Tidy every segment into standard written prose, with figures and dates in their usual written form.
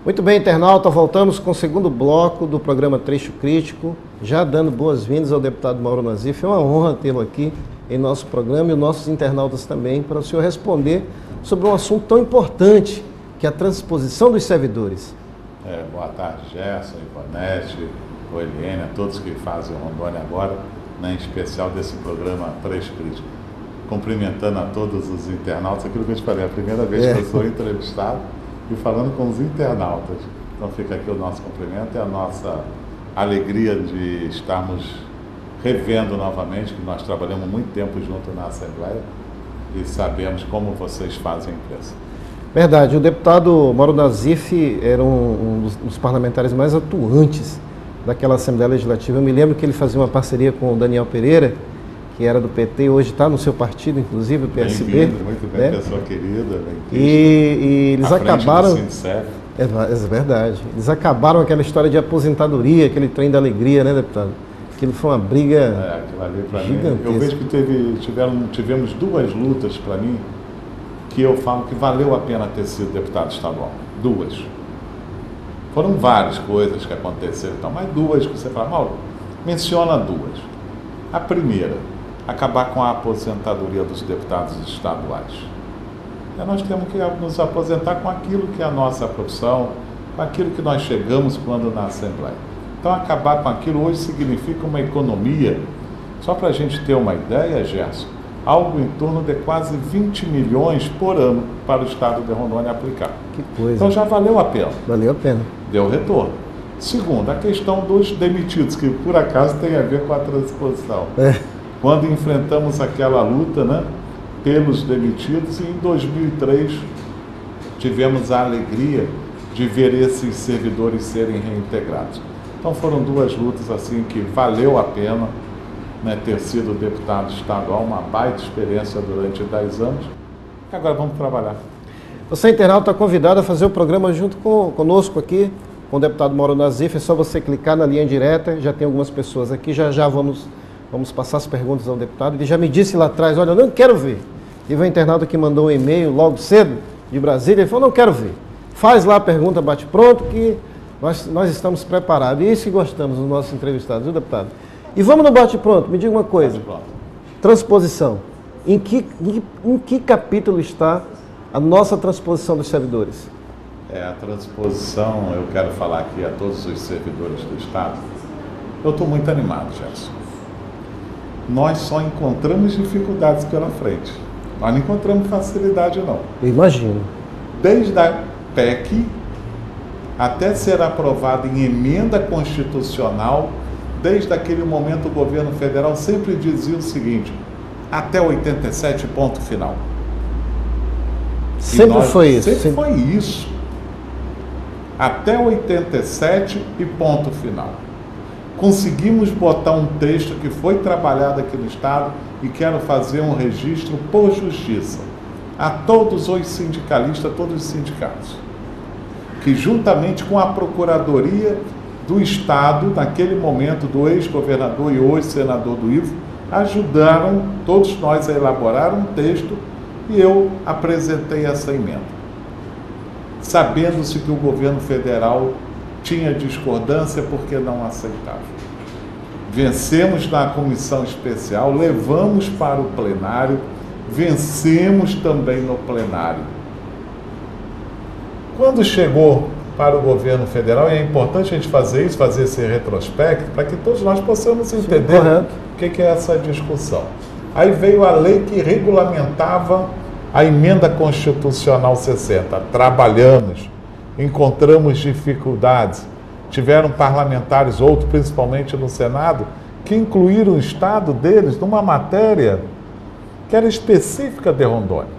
Muito bem, internauta, voltamos com o segundo bloco do programa Trecho Crítico, já dando boas-vindas ao deputado Mauro Nazif. É uma honra tê-lo aqui em nosso programa e os nossos internautas também, para o senhor responder sobre um assunto tão importante, que é a transposição dos servidores. Boa tarde, Gerson, Ivanete, Eliane, a todos que fazem o Rondônia agora, em especial desse programa Trecho Crítico. Cumprimentando a todos os internautas, aquilo que eu te falei, é a primeira vez que eu sou entrevistado e falando com os internautas. Então fica aqui o nosso cumprimento e a nossa alegria de estarmos revendo novamente, que nós trabalhamos muito tempo junto na Assembleia e sabemos como vocês fazem a imprensa. Verdade, o deputado Mauro Nazif era um dos parlamentares mais atuantes daquela Assembleia Legislativa. Eu me lembro que ele fazia uma parceria com o Daniel Pereira, que era do PT, hoje está no seu partido, inclusive, o PSB. Bem-vindo, muito bem, pessoa querida. E eles acabaram... É verdade. Eles acabaram aquela história de aposentadoria, aquele trem da alegria, né, deputado? Aquilo foi uma briga gigantesca. Eu vejo que tivemos duas lutas para mim, que eu falo que valeu a pena ter sido deputado estadual. Duas. Foram várias coisas que aconteceram, então, mas duas que você fala, Mauro, menciona duas. A primeira, acabar com a aposentadoria dos deputados estaduais. Nós temos que nos aposentar com aquilo que é a nossa profissão, com aquilo que nós chegamos quando na Assembleia. Então, acabar com aquilo hoje significa uma economia, só para a gente ter uma ideia, Gerson, algo em torno de quase 20 milhões por ano para o Estado de Rondônia aplicar. Que coisa. Então, já valeu a pena. Valeu a pena. Deu retorno. Segundo, a questão dos demitidos, que por acaso tem a ver com a transposição. Quando enfrentamos aquela luta, né, pelos demitidos, e em 2003 tivemos a alegria de ver esses servidores serem reintegrados. Então foram duas lutas assim que valeu a pena, né, ter sido deputado estadual, uma baita experiência durante 10 anos. E agora vamos trabalhar. Você, internauta, está convidado a fazer o programa junto conosco aqui, com o deputado Mauro Nazif. É só você clicar na linha direta, já tem algumas pessoas aqui, já vamos passar as perguntas ao deputado. Ele já me disse lá atrás, olha, eu não quero ver. Teve um internauta que mandou um e-mail logo cedo de Brasília, ele falou, não quero ver. Faz lá a pergunta, bate pronto, que nós estamos preparados. E isso que gostamos dos nossos entrevistados, viu, deputado? E vamos no bate pronto, me diga uma coisa. Transposição. Em que capítulo está a nossa transposição dos servidores? A transposição, eu quero falar aqui a todos os servidores do Estado. Eu estou muito animado, Gerson. Nós só encontramos dificuldades pela frente. Nós não encontramos facilidade, não. Eu imagino. Desde a PEC até ser aprovada em emenda constitucional, desde aquele momento o governo federal sempre dizia o seguinte, até 87, ponto final. Sempre foi isso. Sempre foi isso. Até 87 e ponto final. Conseguimos botar um texto que foi trabalhado aqui no Estado e quero fazer um registro por justiça a todos os sindicalistas, todos os sindicatos, que juntamente com a Procuradoria do Estado, naquele momento do ex-governador e hoje senador do Ivo, ajudaram todos nós a elaborar um texto e eu apresentei essa emenda. Sabendo-se que o governo federal tinha discordância porque não aceitava. Vencemos na comissão especial, levamos para o plenário, vencemos também no plenário. Quando chegou para o governo federal, e é importante a gente fazer isso, fazer esse retrospecto, para que todos nós possamos entender o que é essa discussão. Aí veio a lei que regulamentava a emenda constitucional 60. Trabalhamos, encontramos dificuldades. Tiveram parlamentares, outros principalmente no Senado, que incluíram o Estado deles numa matéria que era específica de Rondônia.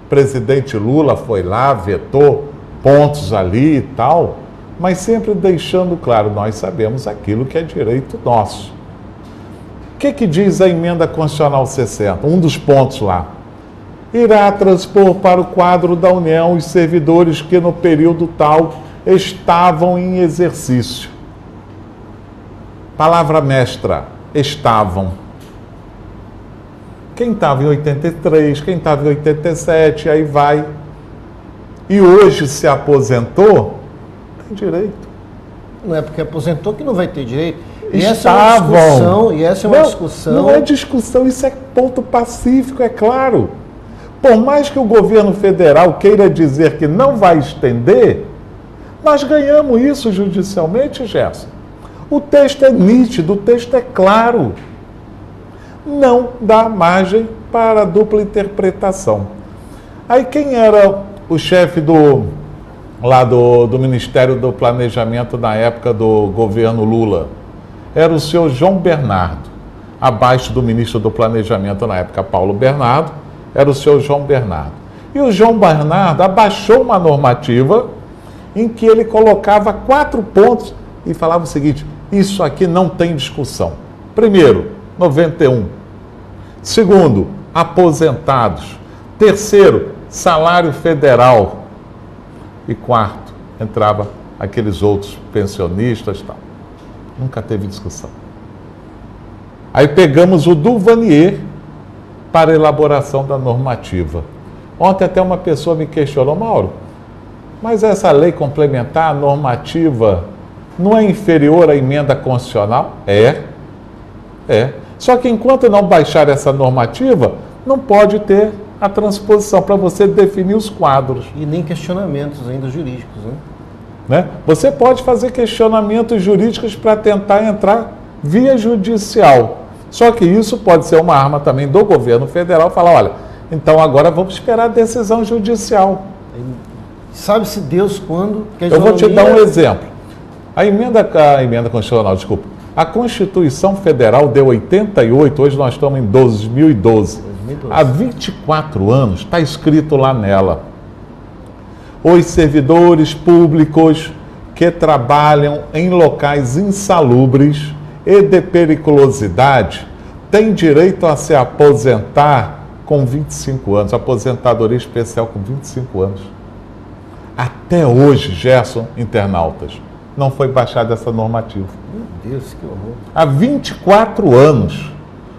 O presidente Lula foi lá, vetou pontos ali e tal, mas sempre deixando claro, nós sabemos aquilo que é direito nosso. O que diz a emenda constitucional 60? Um dos pontos lá. Irá transpor para o quadro da União os servidores que no período tal estavam em exercício. Palavra mestra, estavam. Quem estava em 83, quem estava em 87, aí vai. E hoje se aposentou, tem direito. Não é porque aposentou que não vai ter direito. E Estavam. essa é uma discussão. Não é discussão, isso é ponto pacífico, é claro. Por mais que o governo federal queira dizer que não vai estender, nós ganhamos isso judicialmente, Gerson. O texto é nítido, o texto é claro. Não dá margem para dupla interpretação. Aí quem era o chefe do Ministério do Planejamento na época do governo Lula? Era o senhor João Bernardo. Abaixo do ministro do Planejamento na época, Paulo Bernardo, era o senhor João Bernardo. E o João Bernardo abaixou uma normativa em que ele colocava 4 pontos e falava o seguinte: isso aqui não tem discussão. Primeiro, 91. Segundo, aposentados. Terceiro, salário federal. E quarto, entrava aqueles outros pensionistas e tal. Nunca teve discussão. Aí pegamos o Duvanier para a elaboração da normativa. Ontem até uma pessoa me questionou: Mauro, mas essa lei complementar, a normativa, não é inferior à emenda constitucional? É. Só que enquanto não baixar essa normativa, não pode ter a transposição para você definir os quadros. E nem questionamentos ainda jurídicos, né? Você pode fazer questionamentos jurídicos para tentar entrar via judicial. Só que isso pode ser uma arma também do governo federal, falar: olha, então agora vamos esperar a decisão judicial. Sabe-se Deus quando... Eu vou te dar um exemplo. A emenda constitucional, desculpa. A Constituição Federal deu 88, hoje nós estamos em 2012. Há 24 anos, está escrito lá nela: os servidores públicos que trabalham em locais insalubres e de periculosidade têm direito a se aposentar com 25 anos, aposentadoria especial com 25 anos. Até hoje, Gerson, internautas, não foi baixada essa normativa. Meu Deus, que horror. Há 24 anos.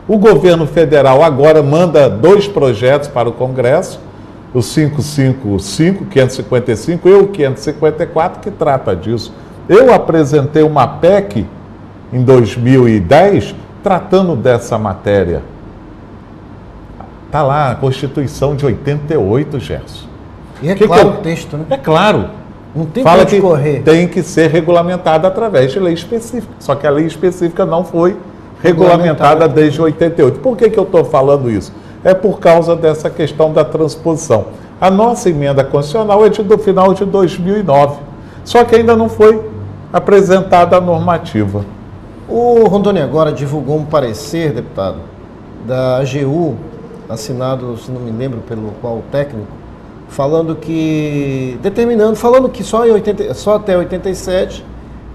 O governo federal agora manda 2 projetos para o Congresso, o 555, 555 e o 554, que trata disso. Eu apresentei uma PEC em 2010 tratando dessa matéria. Está lá a Constituição de 88, Gerson. E é claro o texto, né? É claro. Não tem Fala que que correr. Tem que ser regulamentada através de lei específica. Só que a lei específica não foi regulamentada desde 88. Por que eu estou falando isso? É por causa dessa questão da transposição. A nossa emenda constitucional é do final de 2009. Só que ainda não foi apresentada a normativa. O Rondônia agora divulgou um parecer, deputado, da AGU, assinado, se não me lembro pelo qual técnico, falando que só até 87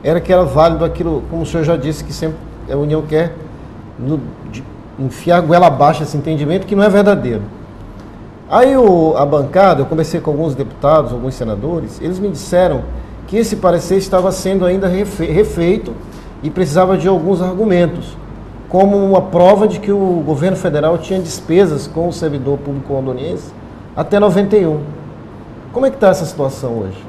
era válido aquilo, como o senhor já disse, que sempre a União quer enfiar a goela abaixo esse entendimento, que não é verdadeiro. Aí a bancada, eu conversei com alguns deputados, alguns senadores, eles me disseram que esse parecer estava sendo ainda refeito e precisava de alguns argumentos, como uma prova de que o governo federal tinha despesas com o servidor público rondoniense até 91. Como é que está essa situação hoje?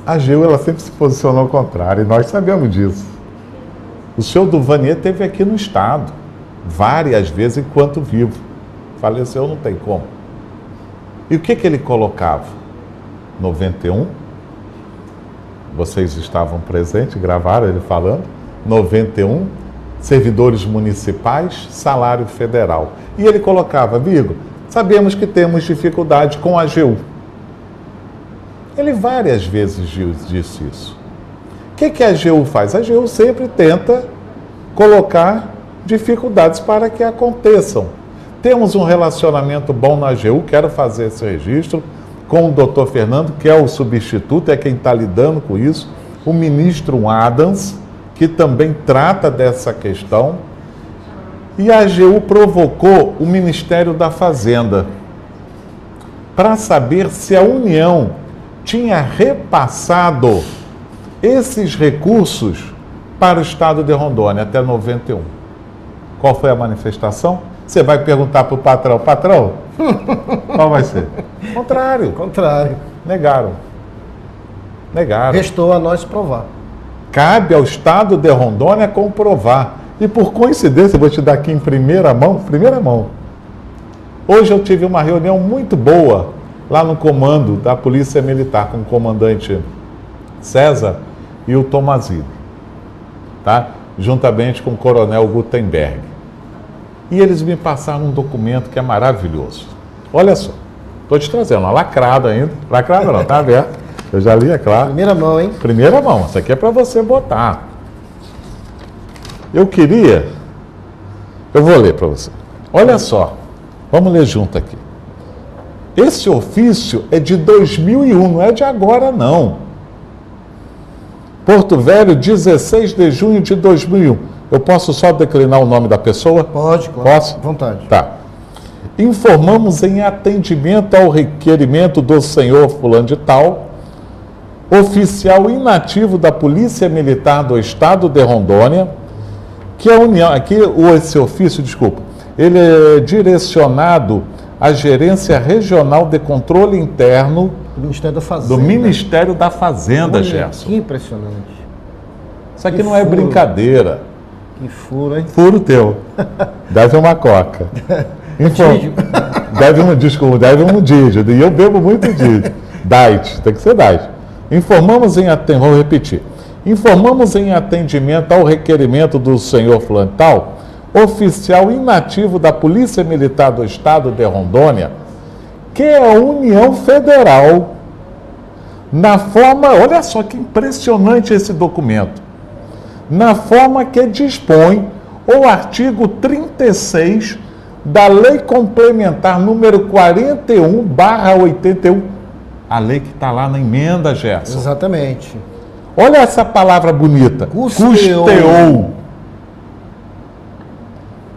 A AGU, ela sempre se posicionou ao contrário, e nós sabemos disso. O senhor Duvanier esteve aqui no Estado várias vezes enquanto vivo. Faleceu, não tem como. E o que ele colocava? 91, vocês estavam presentes, gravaram ele falando, 91, servidores municipais, salário federal. E ele colocava, vírgula, sabemos que temos dificuldade com a AGU. Ele várias vezes disse isso. O que a AGU faz? A AGU sempre tenta colocar dificuldades para que aconteçam. Temos um relacionamento bom na AGU, quero fazer esse registro com o doutor Fernando, que é o substituto, é quem está lidando com isso, o ministro Adams, que também trata dessa questão, e a AGU provocou o Ministério da Fazenda para saber se a União tinha repassado esses recursos para o estado de Rondônia até 91. Qual foi a manifestação? Você vai perguntar para o patrão, patrão, qual vai ser? Contrário. Contrário. Negaram. Negaram. Restou a nós provar. Cabe ao Estado de Rondônia comprovar. E por coincidência, eu vou te dar aqui em primeira mão. Hoje eu tive uma reunião muito boa lá no comando da Polícia Militar com o comandante César e o Tomazini, tá? Juntamente com o coronel Gutenberg. E eles me passaram um documento que é maravilhoso. Olha só, estou te trazendo, lacrado ainda. Lacrado não, tá aberto. Eu já li, é claro. Primeira mão, hein? Primeira mão, isso aqui é para você botar. Eu vou ler para você. Olha só, vamos ler junto aqui. Esse ofício é de 2001, não é de agora não. Porto Velho, 16 de junho de 2001. Eu posso só declinar o nome da pessoa? Pode, claro. Posso? À vontade. Tá. Informamos em atendimento ao requerimento do senhor fulano de tal, oficial inativo da Polícia Militar do Estado de Rondônia, que a União, aqui esse ofício, desculpa, ele é direcionado à Gerência Regional de Controle Interno Do Ministério da Fazenda. do Ministério da Fazenda, Olha, Gerson. que impressionante. Isso aqui que não é furo. Brincadeira. Que furo, hein? Furo teu. Deve uma coca. Dídio. Deve um dídio. E eu bebo muito dídio. Diet, tem que ser diet. Vou repetir. Informamos em atendimento ao requerimento do senhor fulano tal, oficial inativo da Polícia Militar do Estado de Rondônia, que a União Federal, na forma, olha só que impressionante esse documento, na forma que dispõe o artigo 36 da Lei Complementar número 41/81, a lei que está lá na emenda, Gerson. Exatamente. Olha essa palavra bonita.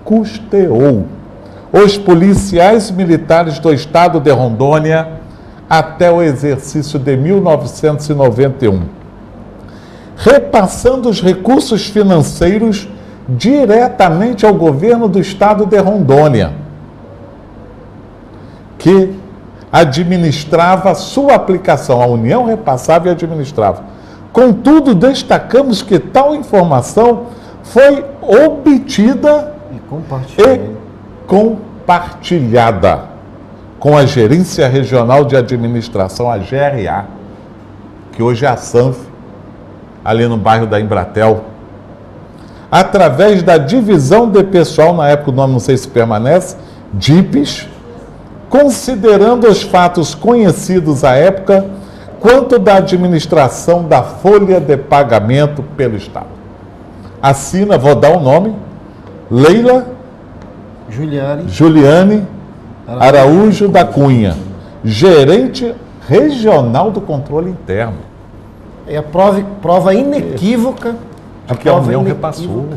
Custeou os policiais militares do Estado de Rondônia até o exercício de 1991, repassando os recursos financeiros diretamente ao governo do Estado de Rondônia, que administrava sua aplicação. A União repassava e administrava. Contudo, destacamos que tal informação foi obtida E compartilhada com a Gerência Regional de Administração, a GRA, que hoje é a SANF, ali no bairro da Embratel, através da divisão de pessoal, na época o nome não sei se permanece, DIPES, considerando os fatos conhecidos à época quanto da administração da folha de pagamento pelo Estado. Assina, vou dar o nome, Leila Juliane Araújo da Cunha, gerente regional do controle interno. É a prova inequívoca De que a União repassou.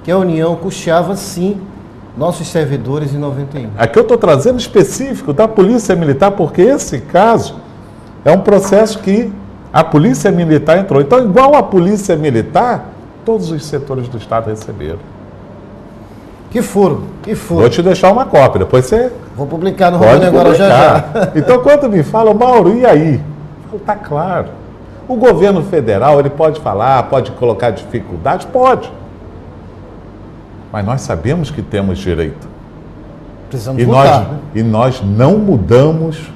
Que a União custeava, sim, nossos servidores em 91. Aqui eu estou trazendo específico da Polícia Militar, porque esse caso é um processo que a Polícia Militar entrou. Então, igual a Polícia Militar, todos os setores do Estado receberam. Que furo, que furo. Vou te deixar uma cópia, depois você Vou publicar no pode Rondônia agora já. Então, quando me falam, Mauro, e aí? Está claro. O governo federal, ele pode falar, pode colocar dificuldade? Pode. Mas nós sabemos que temos direito. Precisamos votar, né? E nós não mudamos,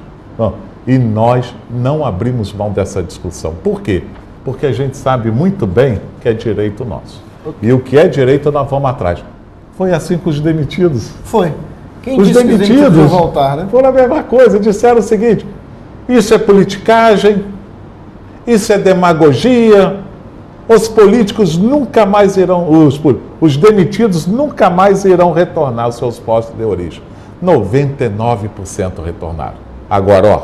e nós não abrimos mão dessa discussão. Por quê? Porque a gente sabe muito bem que é direito nosso. E o que é direito, nós vamos atrás. Foi assim com os demitidos. Foi. Quem Os disse que demitidos vão voltar, né? foram a mesma coisa, disseram o seguinte: isso é politicagem, isso é demagogia, os políticos nunca mais irão, os demitidos nunca mais irão retornar aos seus postos de origem. 99% retornaram. Agora, ó,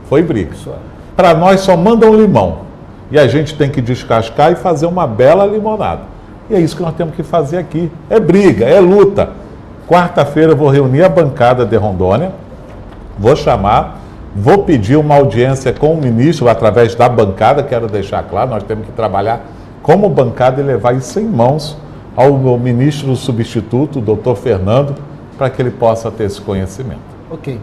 foi briga. Para nós só mandam limão. E a gente tem que descascar e fazer uma bela limonada. E é isso que nós temos que fazer aqui. É briga, é luta. Quarta-feira eu vou reunir a bancada de Rondônia, vou chamar, vou pedir uma audiência com o ministro através da bancada, quero deixar claro, nós temos que trabalhar como bancada e levar isso em mãos ao ministro substituto, o doutor Fernando, para que ele possa ter esse conhecimento. Ok.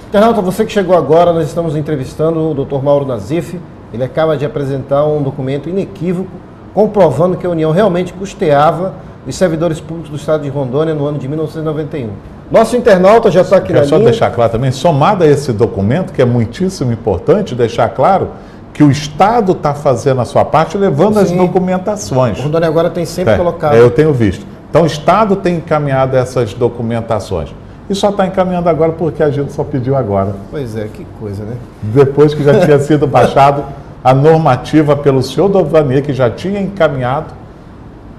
Internauta, você que chegou agora, nós estamos entrevistando o Dr. Mauro Nazif, Ele acaba de apresentar um documento inequívoco comprovando que a União realmente custeava os servidores públicos do estado de Rondônia no ano de 1991. Nosso internauta já está aqui na linha. Quero só deixar claro também, somado a esse documento, que é muitíssimo importante, deixar claro que o Estado está fazendo a sua parte, levando as documentações. O Rondônia agora tem sempre colocado. Eu tenho visto. Então, o Estado tem encaminhado essas documentações. E só está encaminhando agora porque a gente só pediu agora. Pois é, que coisa, né? Depois que já tinha sido baixado a normativa pelo senhor Dovanier, que já tinha encaminhado,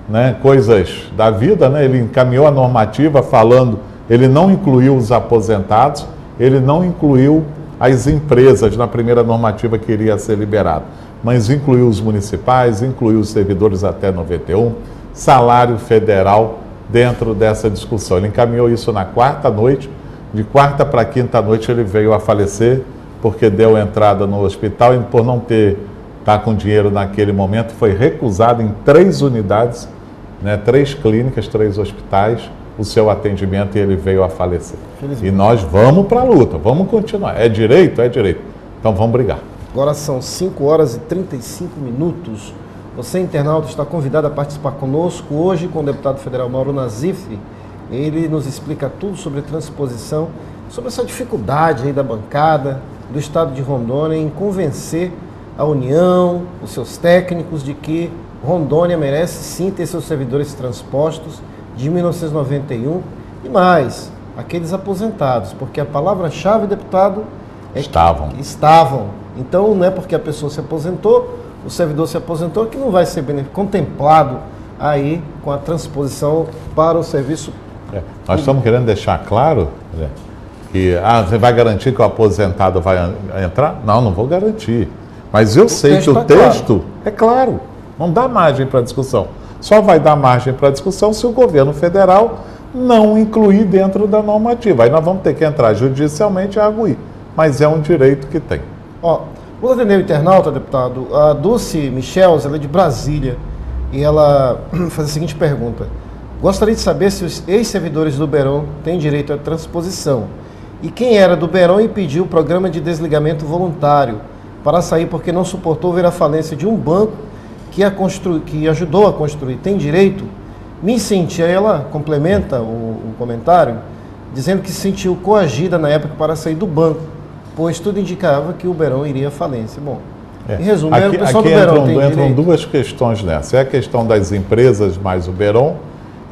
né, coisas da vida, né? Ele encaminhou a normativa falando, ele não incluiu os aposentados, ele não incluiu as empresas na primeira normativa que iria ser liberada, mas incluiu os municipais, incluiu os servidores até 91, salário federal dentro dessa discussão. Ele encaminhou isso na quarta noite, de quarta para quinta noite ele veio a falecer, porque deu entrada no hospital e por não estar com dinheiro naquele momento, foi recusado em 3 unidades, né, 3 clínicas, 3 hospitais, o seu atendimento e ele veio a falecer. E nós vamos para a luta, vamos continuar. É direito? É direito. Então vamos brigar. Agora são 5 horas e 35 minutos. Você, internauta, está convidado a participar conosco hoje com o deputado federal Mauro Nazif. Ele nos explica tudo sobre transposição, sobre essa dificuldade aí da bancada do estado de Rondônia em convencer a União, os seus técnicos, de que Rondônia merece sim ter seus servidores transpostos de 1991 e mais, aqueles aposentados, porque a palavra-chave, deputado, é estavam. Então, não é porque a pessoa se aposentou, o servidor se aposentou, que não vai ser contemplado aí com a transposição para o serviço. Nós estamos querendo deixar claro, que você vai garantir que o aposentado vai entrar? Não, não vou garantir. Mas eu sei que o texto é claro, não dá margem para discussão. Só vai dar margem para discussão se o governo federal não incluir dentro da normativa. Aí nós vamos ter que entrar judicialmente e arguir. Mas é um direito que tem. Vou atender o internauta, deputado. A Dulce Michels, ela é de Brasília, e ela faz a seguinte pergunta. Gostaria de saber se os ex-servidores do Beron têm direito à transposição. E quem era do Beron e pediu o programa de desligamento voluntário para sair porque não suportou ver a falência de um banco que ajudou a construir, tem direito? Me senti, ela complementa o comentário, dizendo que se sentiu coagida na época para sair do banco, pois tudo indicava que o Beron iria à falência. Bom, em resumo, o pessoal do Beron tem direito. Entram duas questões nessa. É a questão das empresas mais o Beron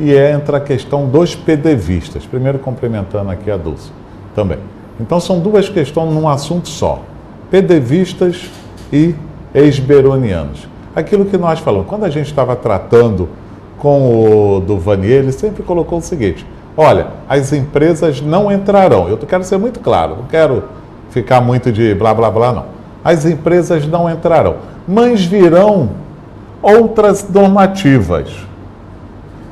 e entra a questão dos PDVistas. Primeiro complementando aqui a Dulce também. Então são duas questões num assunto só. PDVistas e ex-beronianos. Aquilo que nós falamos, quando a gente estava tratando com o Dovanier, ele sempre colocou o seguinte: olha, as empresas não entrarão. Eu quero ser muito claro, não quero ficar muito de blá blá blá, não. As empresas não entrarão, mas virão outras normativas.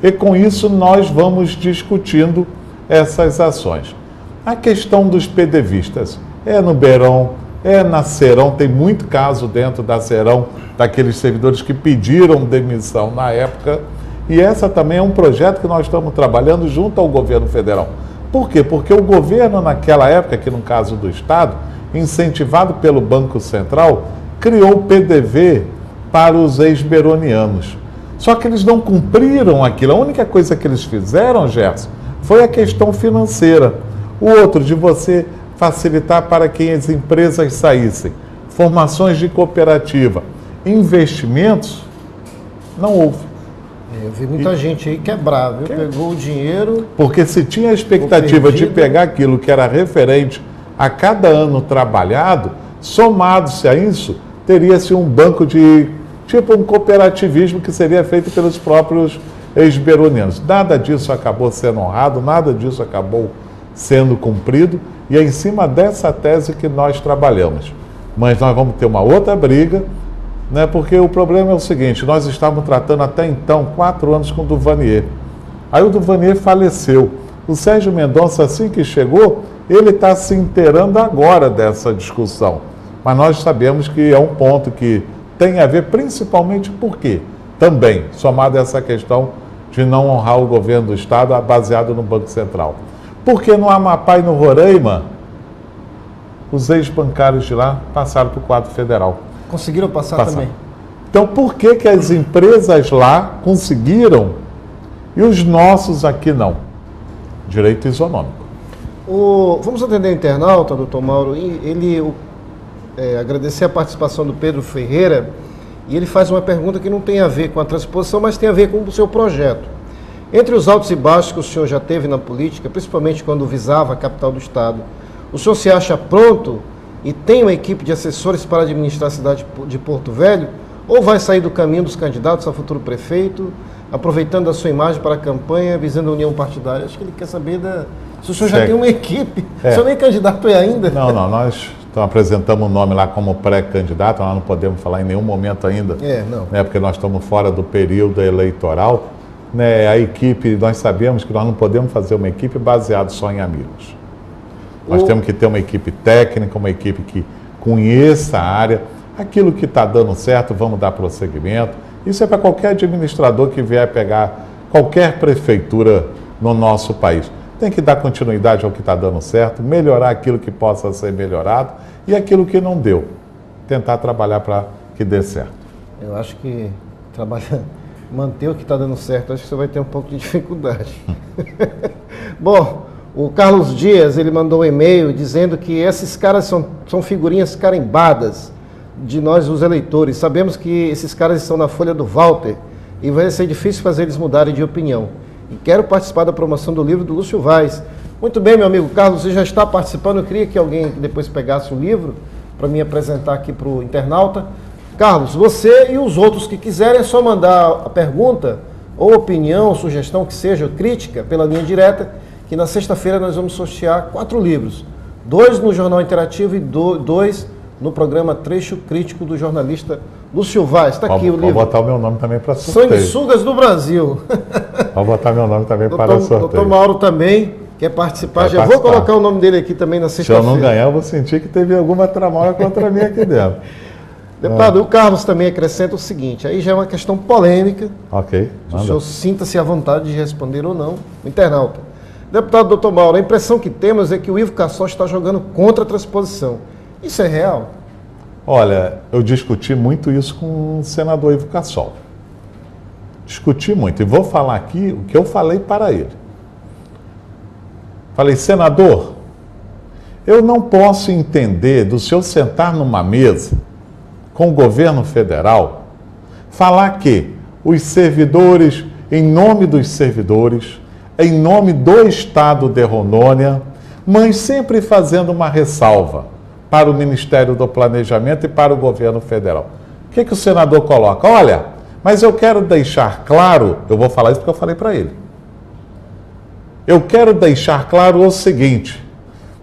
E com isso nós vamos discutindo essas ações. A questão dos PDVistas é no Beron, é na Serão, tem muito caso dentro da Serão, daqueles servidores que pediram demissão na época, e essa também é um projeto que nós estamos trabalhando junto ao governo federal. Por quê? Porque o governo naquela época, que no caso do Estado, incentivado pelo Banco Central, criou o PDV para os ex-beronianos. Só que eles não cumpriram aquilo. A única coisa que eles fizeram, Gerson, foi a questão financeira. O outro, de você facilitar para que as empresas saíssem. Formações de cooperativa, investimentos, não houve. Eu vi muita gente aí quebrar, viu? Pegou o dinheiro... Porque se tinha a expectativa de pegar aquilo que era referente a cada ano trabalhado, somado-se a isso, teria-se um banco de... tipo um cooperativismo que seria feito pelos próprios ex-beronianos. Nada disso acabou sendo honrado, nada disso acabou sendo cumprido, e é em cima dessa tese que nós trabalhamos. Mas nós vamos ter uma outra briga, né, porque o problema é o seguinte: nós estávamos tratando até então 4 anos com o Dovanier. Aí o Dovanier faleceu. O Sérgio Mendonça, assim que chegou, ele está se inteirando agora dessa discussão. Mas nós sabemos que é um ponto que tem a ver principalmente por quê? Também, somado a essa questão de não honrar o governo do Estado baseado no Banco Central. Porque no Amapá e no Roraima, os ex-bancários de lá passaram para o quadro federal. Conseguiram passar também. Então, por que que as empresas lá conseguiram e os nossos aqui não? Direito isonômico. Vamos atender o internauta, doutor Mauro. Ele agradecer a participação do Pedro Ferreira, e ele faz uma pergunta que não tem a ver com a transposição, mas tem a ver com o seu projeto. Entre os altos e baixos que o senhor já teve na política, principalmente quando visava a capital do estado, o senhor se acha pronto e tem uma equipe de assessores para administrar a cidade de Porto Velho, ou vai sair do caminho dos candidatos a futuro prefeito, aproveitando a sua imagem para a campanha, visando a união partidária? Acho que ele quer saber se o senhor já tem uma equipe. O senhor nem candidato é ainda. Não, nós apresentamos o nome lá como pré-candidato, nós não podemos falar em nenhum momento ainda, né, porque nós estamos fora do período eleitoral. Né, a equipe, nós sabemos que nós não podemos fazer uma equipe baseada só em amigos. Nós temos que ter uma equipe técnica, uma equipe que conheça a área. Aquilo que está dando certo, vamos dar prosseguimento. Isso é para qualquer administrador que vier pegar qualquer prefeitura no nosso país. Tem que dar continuidade ao que está dando certo, melhorar aquilo que possa ser melhorado e aquilo que não deu. Tentar trabalhar para que dê certo. Eu acho que manter o que está dando certo, acho que você vai ter um pouco de dificuldade. Bom, o Carlos Dias, ele mandou um e-mail dizendo que esses caras são figurinhas carimbadas de nós, os eleitores. Sabemos que esses caras estão na folha do Walter e vai ser difícil fazer eles mudarem de opinião. E quero participar da promoção do livro do Lúcio Vaz. Muito bem, meu amigo Carlos, você já está participando. Eu queria que alguém depois pegasse o livro para me apresentar aqui para o internauta. Carlos, você e os outros que quiserem, é só mandar a pergunta ou opinião, sugestão, que seja, crítica, pela linha direta, que na sexta-feira nós vamos sortear 4 livros. 2 no Jornal Interativo e 2 no programa Trecho Crítico do jornalista Lúcio Vaz. Está aqui o livro. Vou botar o meu nome também para sorteio. Sanguessugas do Brasil. Vou botar meu nome também para sorteio. Doutor Mauro também quer participar. Já vou colocar o nome dele aqui também na sexta-feira. Se eu não ganhar, eu vou sentir que teve alguma tramóia contra mim aqui dentro. Deputado, o Carlos também acrescenta o seguinte, aí já é uma questão polêmica. Ok. O senhor sinta-se à vontade de responder ou não, o internauta. Deputado doutor Mauro, a impressão que temos é que o Ivo Cassol está jogando contra a transposição. Isso é real? Olha, eu discuti muito isso com o senador Ivo Cassol. Discuti muito. E vou falar aqui o que eu falei para ele. Falei, senador, eu não posso entender do senhor sentar numa mesa com o governo federal, falar que os servidores, em nome dos servidores, em nome do Estado de Rondônia, mas sempre fazendo uma ressalva para o Ministério do Planejamento e para o governo federal. O que o senador coloca? Olha, mas eu quero deixar claro, eu vou falar isso porque eu falei para ele. Eu quero deixar claro o seguinte,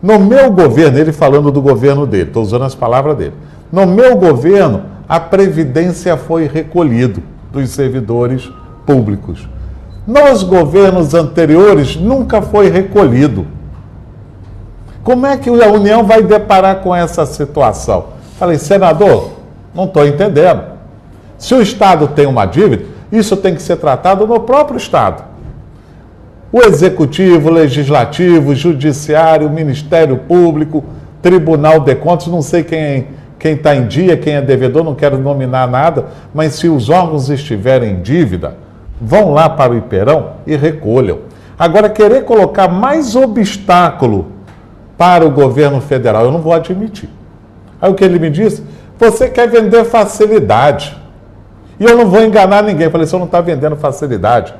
no meu governo, ele falando do governo dele, estou usando as palavras dele, no meu governo, a Previdência foi recolhida dos servidores públicos. Nos governos anteriores, nunca foi recolhido. Como é que a União vai deparar com essa situação? Falei, senador, não estou entendendo. Se o Estado tem uma dívida, isso tem que ser tratado no próprio Estado. O Executivo, o Legislativo, o Judiciário, o Ministério Público, Tribunal de Contas, não sei quem está em dia, quem é devedor, não quero nominar nada, mas se os órgãos estiverem em dívida, vão lá para o Iperão e recolham. Agora, querer colocar mais obstáculo para o governo federal, eu não vou admitir. Aí o que ele me disse, você quer vender facilidade. E eu não vou enganar ninguém. Eu falei, você não está vendendo facilidade.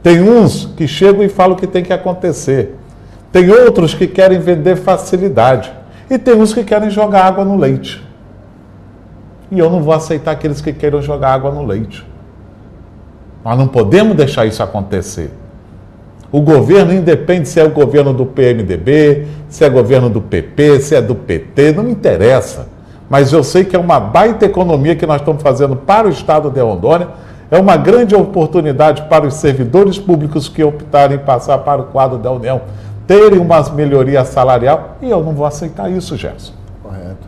Tem uns que chegam e falam o que tem que acontecer. Tem outros que querem vender facilidade. E tem uns que querem jogar água no leite. E eu não vou aceitar aqueles que queiram jogar água no leite. Nós não podemos deixar isso acontecer. O governo, independe se é o governo do PMDB, se é governo do PP, se é do PT, não me interessa. Mas eu sei que é uma baita economia que nós estamos fazendo para o Estado de Rondônia, é uma grande oportunidade para os servidores públicos que optarem em passar para o quadro da União, terem uma melhoria salarial, e eu não vou aceitar isso, Gerson. Correto.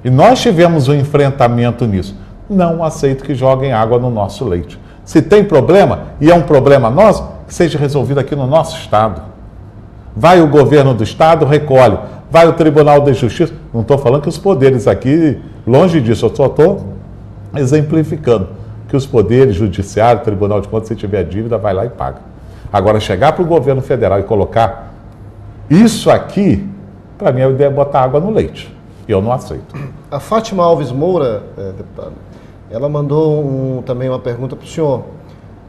E nós tivemos um enfrentamento nisso. Não aceito que joguem água no nosso leite. Se tem problema, e é um problema nosso, que seja resolvido aqui no nosso Estado. Vai o governo do Estado, recolhe. Vai o Tribunal de Justiça. Não estou falando que os poderes aqui Longe disso, eu só estou exemplificando que os poderes, judiciário, Tribunal de Contas, se tiver dívida, vai lá e paga. Agora, chegar para o governo federal e colocar isso aqui, para mim, a ideia é botar água no leite. E eu não aceito. A Fátima Alves Moura, deputado, ela mandou também uma pergunta para o senhor.